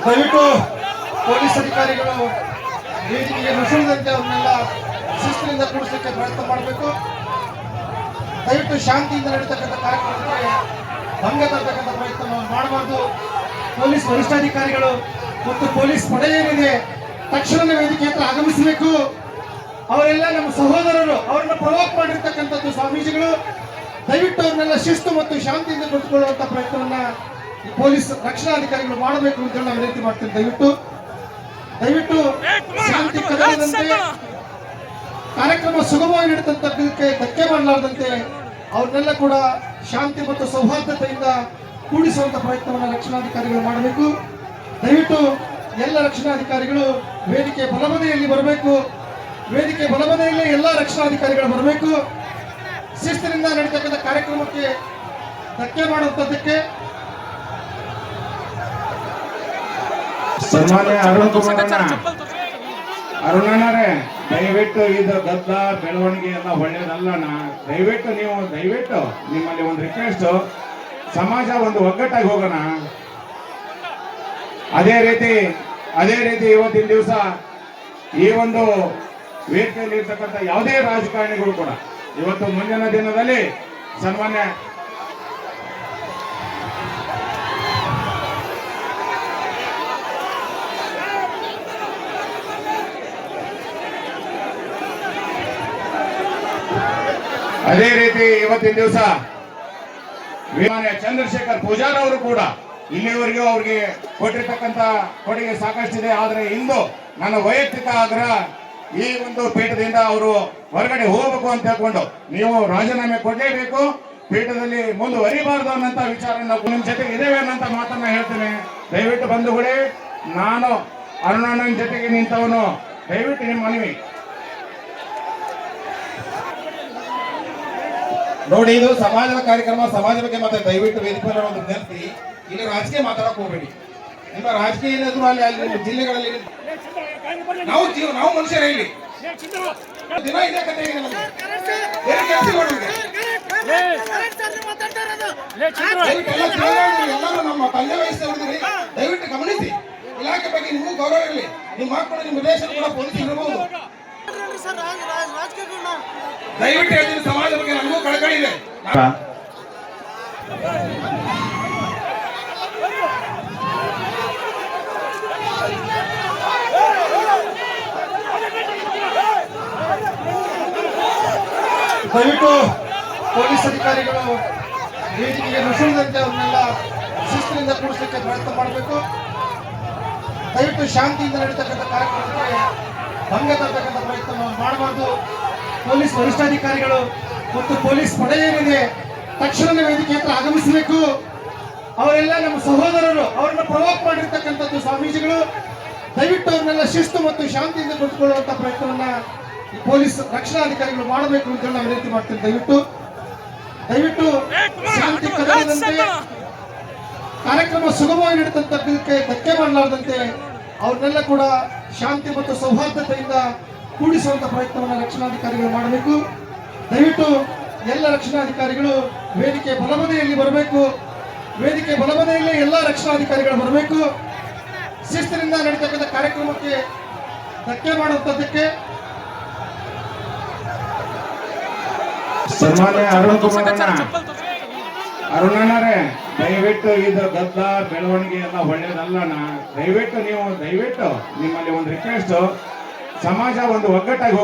ದಯವಿಟ್ಟು ಪೊಲೀಸ್ ಅಧಿಕಾರಿಗಳು ವೇದಿಕೆಗೆ ನುಸುಳಿದಂತೆ ಅವ್ರನ್ನೆಲ್ಲ ಶಿಸ್ತಿನಿಂದ ಕೂಡಿಸಲಿಕ್ಕೆ ಪ್ರಯತ್ನ ಮಾಡಬೇಕು. ದಯವಿಟ್ಟು ಶಾಂತಿಯಿಂದ ನಡೀತಕ್ಕಂಥ ಕಾರ್ಯಕ್ರಮಕ್ಕೆ ಭಂಗ ತರತಕ್ಕಂಥ ಪ್ರಯತ್ನ ಮಾಡಬಾರ್ದು. ಪೊಲೀಸ್ ವರಿಷ್ಠಾಧಿಕಾರಿಗಳು ಮತ್ತು ಪೊಲೀಸ್ ಪಡೆ ಏನಿದೆ ತಕ್ಷಣವೇ ವೇದಿಕೆ ಹತ್ರ ಆಗಮಿಸಬೇಕು. ಅವರೆಲ್ಲ ನಮ್ಮ ಸಹೋದರರು, ಅವರನ್ನ ಪ್ರವೋಕ್ ಮಾಡಿರ್ತಕ್ಕಂಥದ್ದು ಸ್ವಾಮೀಜಿಗಳು. ದಯವಿಟ್ಟು ಅವ್ರನ್ನೆಲ್ಲ ಶಿಸ್ತು ಮತ್ತು ಶಾಂತಿಯಿಂದ ಕುಳಿತುಕೊಳ್ಳುವಂತ ಪ್ರಯತ್ನವನ್ನ ಪೊಲೀಸ್ ರಕ್ಷಣಾಧಿಕಾರಿಗಳು ಮಾಡಬೇಕು ಅಂತ ನಾವು ವಿನಂತಿ ಮಾಡ್ತೇವೆ. ದಯವಿಟ್ಟು ಶಾಂತಿ ಕದಡದಂತೆ, ಕಾರ್ಯಕ್ರಮ ಸುಗಮವಾಗಿ ನಡೀತಂತಕ್ಕೆ ಧಕ್ಕೆ ಮಾಡಲಾರದಂತೆ ಅವ್ರನ್ನೆಲ್ಲ ಕೂಡ ಶಾಂತಿ ಮತ್ತು ಸೌಹಾರ್ದತೆಯಿಂದ ಕೂಡಿಸುವಂತ ಪ್ರಯತ್ನವನ್ನು ರಕ್ಷಣಾಧಿಕಾರಿಗಳು ಮಾಡಬೇಕು. ದಯವಿಟ್ಟು ಎಲ್ಲ ರಕ್ಷಣಾಧಿಕಾರಿಗಳು ವೇದಿಕೆ ಬಲಬದಿಯಲ್ಲಿ ಬರಬೇಕು. ವೇದಿಕೆ ಬಲಬದಿಯಲ್ಲಿ ಎಲ್ಲ ರಕ್ಷಣಾಧಿಕಾರಿಗಳು ಬರಬೇಕು. ಶಿಸ್ತಿನಿಂದ ನಡೀತಕ್ಕಂಥ ಕಾರ್ಯಕ್ರಮಕ್ಕೆ ಧಕ್ಕೆ ಮಾಡುವಂತದ್ದಕ್ಕೆ ಸನ್ಮಾನ್ಯ ಅರುಣಣ್ಣರೇ, ದಯವಿಟ್ಟು ಇದು ಗದ್ದ ಬೆಳವಣಿಗೆ ಎಲ್ಲ ಒಳ್ಳೇದಲ್ಲಣ್ಣ. ದಯವಿಟ್ಟು ನಿಮ್ಮಲ್ಲಿ ಒಂದು ರಿಕ್ವೆಸ್ಟ್, ಸಮಾಜ ಒಂದು ಒಗ್ಗಟ್ಟಾಗಿ ಹೋಗೋಣ. ಅದೇ ರೀತಿ ಇವತ್ತಿನ ದಿವಸ ಈ ಒಂದು ವೇದಿಕೆಯಲ್ಲಿ ಇರ್ತಕ್ಕಂಥ ಯಾವುದೇ ರಾಜಕಾರಣಿಗಳು ಕೂಡ ಇವತ್ತು ಮುಂದಿನ ದಿನದಲ್ಲಿ ಸನ್ಮಾನ್ಯ ಅದೇ ರೀತಿ ಇವತ್ತಿನ ದಿವಸ ಚಂದ್ರಶೇಖರ್ ಪೂಜಾರ್ ಅವರು ಕೂಡ ಇಲ್ಲಿವರೆಗೂ ಅವ್ರಿಗೆ ಕೊಟ್ಟಿರ್ತಕ್ಕಂಥ ಕೊಡುಗೆ ಸಾಕಷ್ಟಿದೆ. ಆದರೆ ಇಂದು ನನ್ನ ವೈಯಕ್ತಿಕ ಆಗ್ರಹ, ಈ ಒಂದು ಪೀಠದಿಂದ ಅವರು ಹೊರಗಡೆ ಹೋಗಬೇಕು ಅಂತ ಹೇಳ್ಕೊಂಡು ನೀವು ರಾಜೀನಾಮೆ ಕೊಡಲೇಬೇಕು. ಪೀಠದಲ್ಲಿ ಮುಂದುವರಿಬಾರದು ಅನ್ನಂತ ವಿಚಾರ ನಾವು ನಿಮ್ಮ ಜೊತೆಗೆ ಇದ್ದೇವೆ ಅನ್ನಂತ ಮಾತನ್ನ ಹೇಳ್ತೇನೆ. ದಯವಿಟ್ಟು ಬಂಧುಗಳೇ, ನಾನು ಅರುಣಣ್ಣನ ಜೊತೆಗೆ ನಿಂತವನು. ದಯವಿಟ್ಟು ನಿಮ್ಮ ಮನವಿ ನೋಡಿ, ಇದು ಸಮಾಜದ ಕಾರ್ಯಕ್ರಮ, ಸಮಾಜ ಬಗ್ಗೆ ಮಾತಾಡಿ. ದಯವಿಟ್ಟು ವೇದಿಕೆ ಮೇಲೆ ಒಂದು ವಿನಂತಿ, ಇಲ್ಲಿ ರಾಜಕೀಯ ಮಾತಾಡಕ್ ಹೋಗ್ಬೇಡಿ. ನಿಮ್ಮ ರಾಜಕೀಯ ಏನಾದ್ರು ಅಲ್ಲಿ ಜಿಲ್ಲೆಗಳಲ್ಲಿ ನಾವು ಮನುಷ್ಯರ ಇಲ್ಲಿ ದಿನ ಇದೇ ಕಥೆ ಎಲ್ಲರೂ ನಮ್ಮ ತಂದೆ ವಯಸ್ಸಿನವರಿದ್ದೀರಿ. ದಯವಿಟ್ಟು ಗಮನಿಸಿ, ಇಲಾಖೆ ಬಗ್ಗೆ ನಿಮಗೂ ಗೌರವ ಇರಲಿ. ನಿಮ್ಮ ಮಕ್ಕಳು ನಿಮ್ಮ ದೇಶ ಕೂಡ ಪೊಲೀಸ್ ಇರಬಹುದು. ದಯವಿಟ್ಟು ಹೇಳ್ತೀನಿ, ಸಮಾಜ ಬಗ್ಗೆ ನಮಗೂ ಕಳಕಳಿ ಇದೆ. ದಯವಿಟ್ಟು ಪೊಲೀಸ್ ಅಧಿಕಾರಿಗಳು ವೇದಿಕೆಗೆ ನುಸುಳಿದಂತೆ ಅವ್ರನ್ನೆಲ್ಲ ಶಿಸ್ತಿನಿಂದ ಕೂಡಿಸಲಿಕ್ಕೆ ಪ್ರಯತ್ನ ಮಾಡಬೇಕು. ದಯವಿಟ್ಟು ಶಾಂತಿಯಿಂದ ನಡೀತಕ್ಕಂಥ ಕಾರ್ಯಕ್ರಮಕ್ಕೆ ಭಂಗ ತರತಕ್ಕಂಥ ಪ್ರಯತ್ನ ಮಾಡಬಾರ್ದು. ಪೊಲೀಸ್ ವರಿಷ್ಠಾಧಿಕಾರಿಗಳು ಮತ್ತು ಪೊಲೀಸ್ ಪಡೆ ಏನಿದೆ ತಕ್ಷಣವೇ ವೇದಿಕೆ ಹತ್ರ ಆಗಮಿಸಬೇಕು. ಅವರೆಲ್ಲ ನಮ್ಮ ಸಹೋದರರು, ಅವರನ್ನ ಪ್ರವೋಕ್ ಮಾಡಿರ್ತಕ್ಕಂಥದ್ದು ಸ್ವಾಮೀಜಿಗಳು. ದಯವಿಟ್ಟು ಅವ್ರನ್ನೆಲ್ಲ ಶಿಸ್ತು ಮತ್ತು ಶಾಂತಿಯಿಂದ ಕುಳಿತುಕೊಳ್ಳುವಂತ ಪ್ರಯತ್ನವನ್ನ ಪೊಲೀಸ್ ರಕ್ಷಣಾಧಿಕಾರಿಗಳು ಮಾಡಬೇಕು ಅಂತ ನಾವು ವಿನಂತಿ ಮಾಡ್ತೇವೆ. ದಯವಿಟ್ಟು ಶಾಂತಿ ಕದಡದಂತೆ, ಕಾರ್ಯಕ್ರಮ ಸುಗಮವಾಗಿ ನಡೀತಂತಕ್ಕೆ ಧಕ್ಕೆ ಮಾಡಲಾರದಂತೆ ಅವ್ರನ್ನೆಲ್ಲ ಕೂಡ ಶಾಂತಿ ಮತ್ತು ಸೌಹಾರ್ದತೆಯಿಂದ ಕೂಡಿಸುವಂತ ಪ್ರಯತ್ನವನ್ನು ರಕ್ಷಣಾಧಿಕಾರಿಗಳು ಮಾಡಬೇಕು. ದಯವಿಟ್ಟು ಎಲ್ಲ ರಕ್ಷಣಾಧಿಕಾರಿಗಳು ವೇದಿಕೆ ಬಲಬದಿಯಲ್ಲಿ ಬರಬೇಕು. ವೇದಿಕೆ ಬಲಬದಿಯಲ್ಲಿ ಎಲ್ಲ ರಕ್ಷಣಾಧಿಕಾರಿಗಳು ಬರಬೇಕು. ಶಿಸ್ತಿನಿಂದ ನಡೀತಕ್ಕಂಥ ಕಾರ್ಯಕ್ರಮಕ್ಕೆ ಧಕ್ಕೆ ಮಾಡುವಂತದ್ದಕ್ಕೆ ಸನ್ಮಾನ್ಯ ಅರುಣಣ್ಣರೇ, ದಯವಿಟ್ಟು ಇದು ಗದ್ದ ಬೆಳವಣಿಗೆ ಎಲ್ಲ ಒಳ್ಳೇದಲ್ಲಣ್ಣ. ದಯವಿಟ್ಟು ನಿಮ್ಮಲ್ಲಿ ಒಂದು ರಿಕ್ವೆಸ್ಟ್, ಸಮಾಜ ಒಂದು ಒಗ್ಗಟ್ಟಾಗಿ